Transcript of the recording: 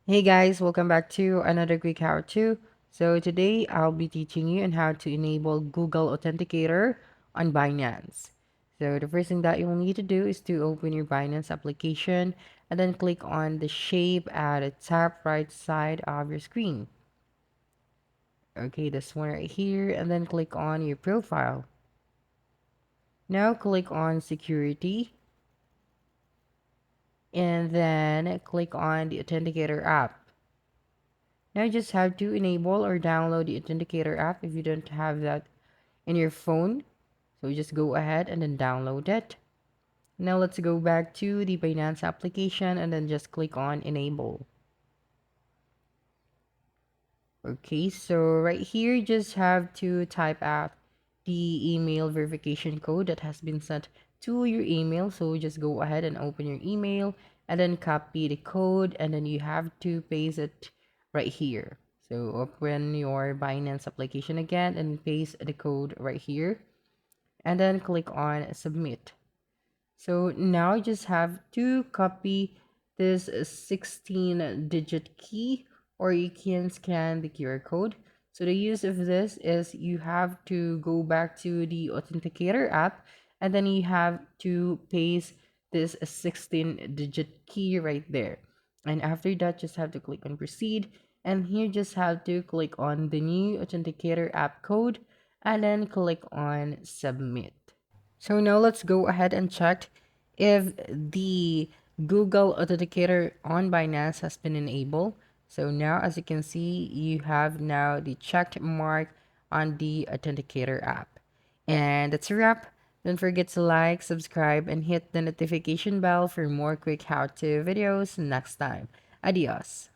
Hey guys, welcome back to another quick how-to. So today I'll be teaching you on how to enable Google Authenticator on Binance. So the first thing that you'll need to do is to open your Binance application and then click on the shape at the top right side of your screen. Okay, this one right here, and then click on your profile. Now click on security and then click on the Authenticator app. Now you just have to enable or download the Authenticator app if you don't have that in your phone. So just go ahead and then download it. Now let's go back to the Binance application and then just click on enable. Okay, so right here you just have to type out the email verification code that has been sent to your email. So just go ahead and open your email and then copy the code and then you have to paste it right here. So open your Binance application again and paste the code right here and then click on submit. So now you just have to copy this 16 digit key or you can scan the QR code. So the use of this is you have to go back to the Authenticator app and then you have to paste this 16 digit key right there. And after that, just have to click on proceed. And here just have to click on the new Authenticator app code and then click on submit. So now let's go ahead and check if the Google Authenticator on Binance has been enabled. So now as you can see, you have now the checked mark on the Authenticator app. And that's a wrap. Don't forget to like, subscribe, and hit the notification bell for more quick how-to videos next time. Adios.